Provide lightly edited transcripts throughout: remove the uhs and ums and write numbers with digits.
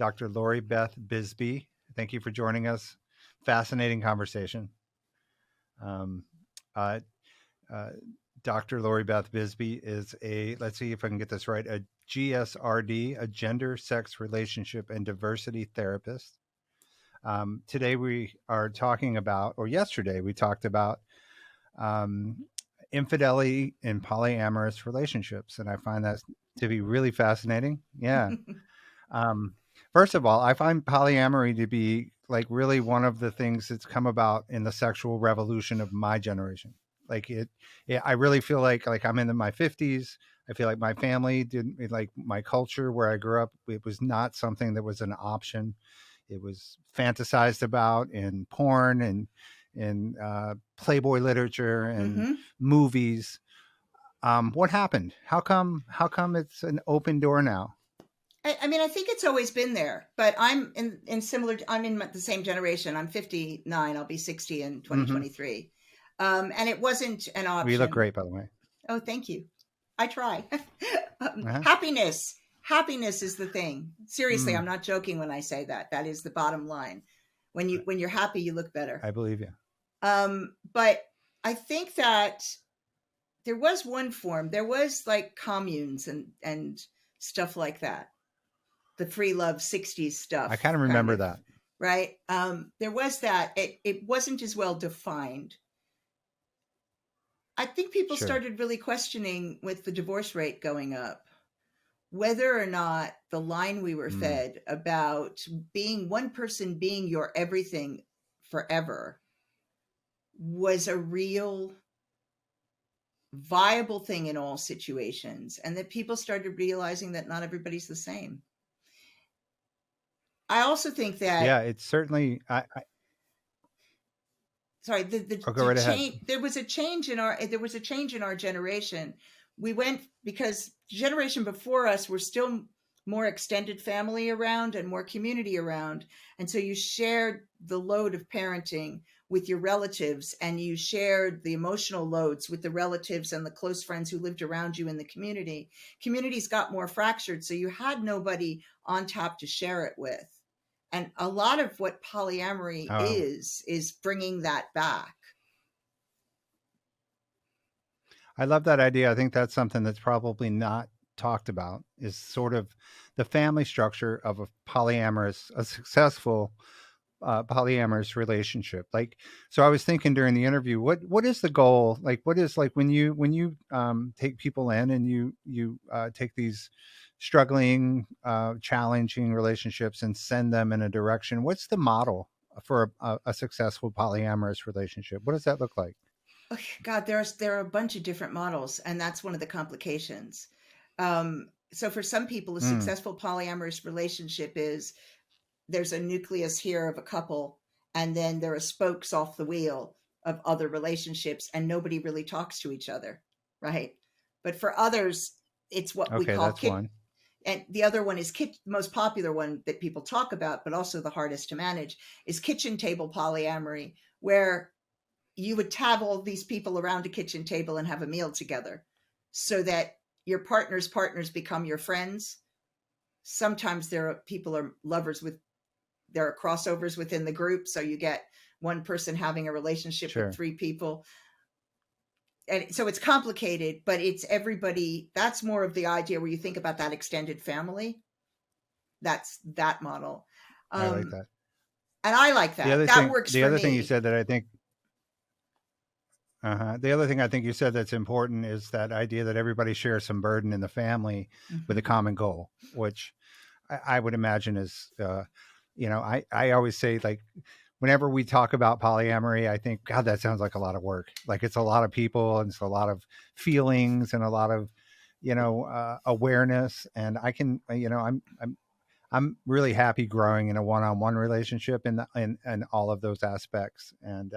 Dr. Lori Beth Bisbey. Thank you for joining us. Fascinating conversation. Um, uh, uh, Dr. Lori Beth Bisbey is let's see if I can get this right, a GSRD, a gender, sex, relationship, and diversity therapist. Today we are talking about, or yesterday we talked about um, infidelity in polyamorous relationships. And I find that to be really fascinating. Yeah. Um, First of all, I find polyamory to be like really one of the things that's come about in the sexual revolution of my generation. Like I really feel like I'm in my 50s. I feel like my family didn't like my culture where I grew up. It was not something that was an option. It was fantasized about in porn and in Playboy literature and Mm-hmm. movies. What happened? How come? How come it's an open door now? I mean, I think it's always been there, but I'm in similar. I'm in the same generation. I'm 59. I'll be 60 in Mm-hmm. 2023, and it wasn't an Well, you look option. great, by the way. Oh, thank you. I try. Uh-huh. Happiness is the thing. Seriously, Mm, I'm not joking when I say that. That is the bottom line. When you're happy, you look better. I believe you. But I think that there was one form. There was like communes and stuff like that. The free love 60s I stuff, kind of kind remember of, that. right? There was that. It wasn't as well defined. I think people Sure. started really questioning with the divorce rate going up whether or not the line we were Mm. fed about being one person being your everything forever was a real viable thing in all situations, and that people started realizing that not everybody's the same. I also think that, Yeah, it's certainly. sorry, I'll go the right ahead. change, there was a change in our generation. We went, because the generation before us were still more extended family around and more community around, and so you shared the load of parenting with your relatives, and you shared the emotional loads with the relatives and the close friends who lived around you in the communities got more fractured, so you had nobody on top to share it with. And a lot of what polyamory Oh, is bringing that back. I love that idea. I think that's something that's probably not talked about. Is sort of the family structure of a successful polyamorous relationship. Like, so I was thinking during the interview, what is the goal? Like, what is like when you take people in and you take these struggling, challenging relationships and send them in a direction. What's the model for a successful polyamorous relationship? What does that look like? Oh, God, there are a bunch of different models, and that's one of the complications. So for some people, a Mm, successful polyamorous relationship is there's a nucleus here of a couple, and then there are spokes off the wheel of other relationships, and nobody really talks to each other, right? But for others, it's what we okay, call that's kit. one. And the other one is the most popular one that people talk about, but also the hardest to manage, is kitchen table polyamory, where you would have all these people around a kitchen table and have a meal together so that your partners become your friends. Sometimes people are lovers with, there are crossovers within the group, so you get one person having a relationship with Sure. three people, and so it's complicated, but it's everybody. That's more of the idea where you think about that extended family. That's that model. I like um that. and I like that works The for other thing you me. said that I think, the other thing I think you said that's important is that idea that everybody shares some burden in the family with a Mm-hmm. common goal, which I would imagine is, I always say like, whenever we talk about polyamory, I think, God, that sounds like a lot of work. Like it's a lot of people and it's a lot of feelings and a lot of, awareness. And I can, I'm really happy growing in a one-on-one relationship in all of those aspects. And,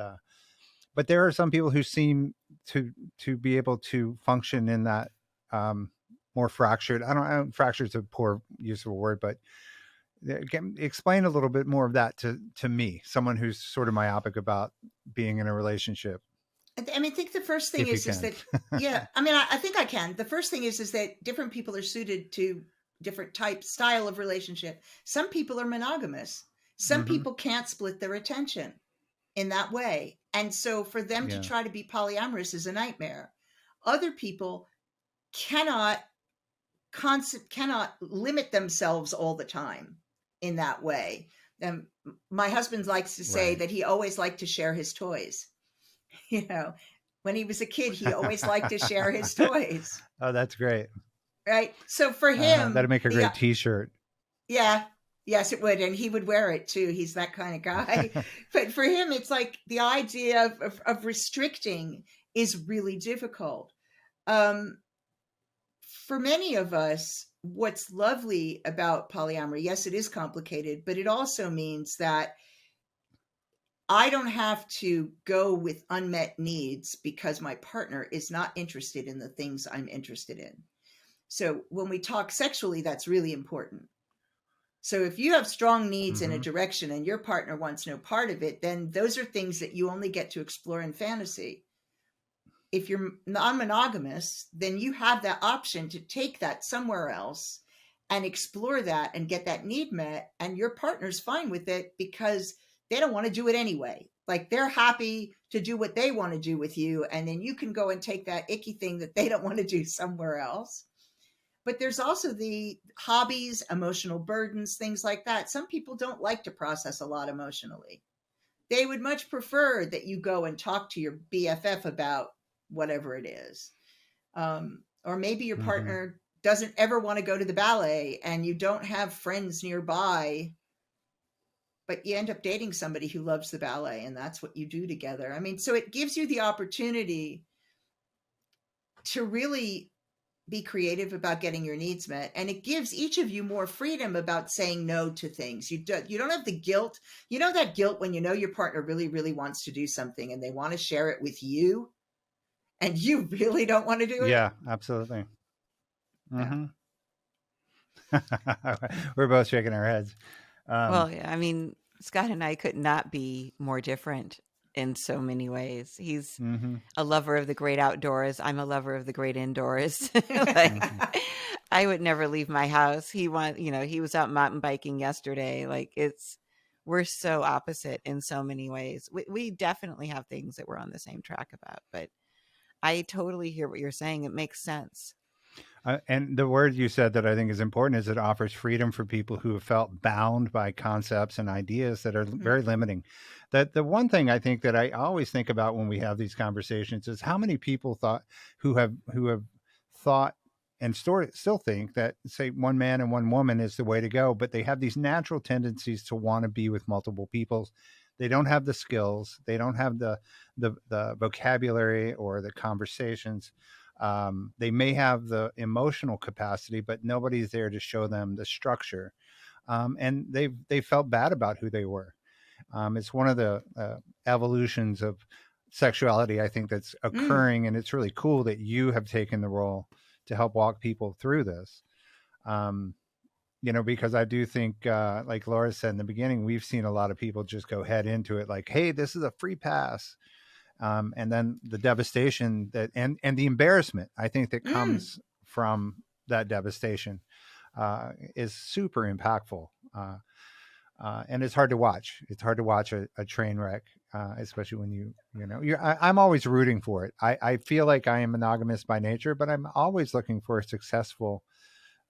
but there are some people who seem to be able to function in that, um, more fractured. I don't fractured is a poor use of a word, but explain a little bit more of that to me, someone who's sort of myopic about being in a relationship, I mean, I think the first thing if you is can. that, yeah. I mean, I think I can. The first thing is that different people are suited to different type style of relationship. Some people are monogamous. Some Mm-hmm. people can't split their attention in that way. And so for them to Yeah. try to be polyamorous is a nightmare. Other people cannot cannot limit themselves all the time in that way. And my husband likes to say Right. that he always liked to share his toys. You know, when he was a kid, he always liked to share his toys. Oh, that's great. Right. So for That'd him, make a the great T-shirt. yeah, yes, it would, and he would wear it too. He's that kind of guy. But for him, it's like the idea of restricting is really difficult. Um, for many of us, what's lovely about polyamory, yes, it is complicated, but it also means that I don't have to go with unmet needs because my partner is not interested in the things I'm interested in. So when we talk sexually, that's really important. So if you have strong needs in a Mm-hmm. direction and your partner wants no part of it, then those are things that you only get to explore in fantasy. If you're non-monogamous, then you have that option to take that somewhere else and explore that and get that need met, and your partner's fine with it because they don't want to do it anyway. Like they're happy to do what they want to do with you, and then you can go and take that icky thing that they don't want to do somewhere else. But there's also the hobbies, emotional burdens, things like that. Some people don't like to process a lot emotionally. They would much prefer that you go and talk to your BFF about whatever it is. Or maybe your Mm-hmm. partner doesn't ever want to go to the ballet and you don't have friends nearby, but you end up dating somebody who loves the ballet and that's what you do together. I mean, so it gives you the opportunity to really be creative about getting your needs met, and it gives each of you more freedom about saying no to things. You don't have the guilt. You know that guilt when you know your partner really really wants to do something and they want to share it with you and you really don't want to do it. Yeah, absolutely. Yeah. Mm-hmm. We're both shaking our heads. Um, Well, yeah, I mean, Scott and I could not be more different in so many ways. He's mm-hmm. a lover of the great outdoors. I'm a lover of the great indoors. Mm-hmm. Like, I would never leave my house. He was out mountain biking yesterday. Like, we're so opposite in so many ways. We definitely have things that we're on the same track about, but I totally hear what you're saying. It makes sense. And the word you said that I think is important is it offers freedom for people who have felt bound by concepts and ideas that are Mhm. very limiting. That the one thing I think that I always think about when we have these conversations is how many people who have thought and still think that, say, one man and one woman is the way to go, but they have these natural tendencies to want to be with multiple people. They don't have the skills, they don't have the vocabulary or the conversations. They may have the emotional capacity, but nobody's there to show them the structure. And they felt bad about who they were. It's one of the evolutions of sexuality, I think, that's Mm. occurring, and it's really cool that you have taken the role to help walk people through this. Um, because I do think, like Laura said in the beginning, we've seen a lot of people just go head into it like, hey, this is a free pass. And then the devastation and the embarrassment I think that Mm. comes from that devastation is super impactful, and it's hard to watch. It's hard to watch a train wreck, especially when I'm always rooting for it. I feel like I am monogamous by nature, but I'm always looking for a successful,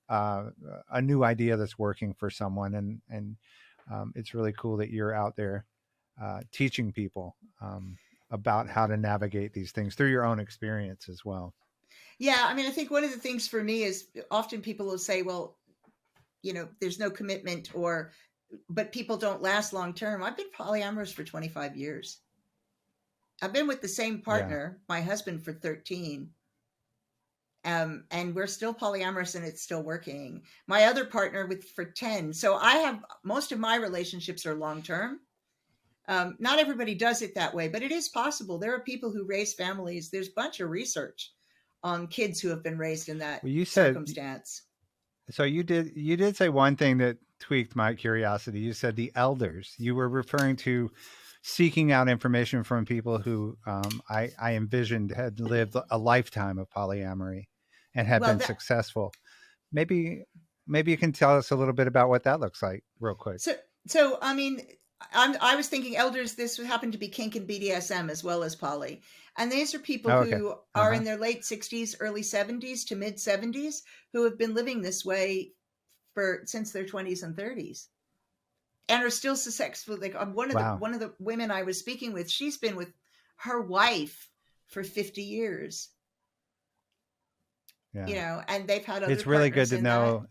uh, a new idea that's working for someone, and it's really cool that you're out there teaching people about how to navigate these things through your own experience as well. Yeah, I mean, I think one of the things for me is often people will say, well, there's no commitment but people don't last long term. I've been polyamorous for 25 years. I've been with the same Yeah. partner, my husband, for 13. And we're still polyamorous and it's still working. My other partner with for 10. So I have most of my relationships are long term. Not everybody does it that way, but it is possible. There are people who raise families. There's a bunch of research on kids who have been raised in that Well, you said circumstance. so. You did say one thing that tweaked my curiosity. You said the elders. You were referring to seeking out information from people who I envisioned had lived a lifetime of polyamory and had Well, been successful. Maybe. maybe you can tell us a little bit about what that looks like real quick. So I mean, I was thinking elders. This happened to be kink and BDSM as well as poly, and these are people Oh, okay. who are in their late 60s, early 70s to mid 70s who have been living this way since their 20s and 30s, and are still successful. Like one of Wow. the women I was speaking with, she's been with her wife for 50 years. Yeah. You know, and they've had other It's really good partners to in know.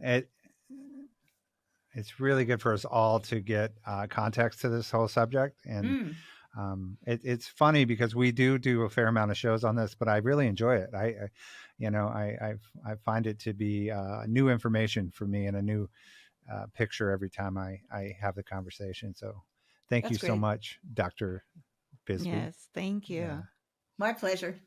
It's really good for us all to get context to this whole subject. And it's funny because we do a fair amount of shows on this, but I really enjoy it. I find it to be new information for me and a new picture every time I have the conversation. So thank That's you so great. much, Dr. Bisbey. Yes, thank you. Yeah. My pleasure.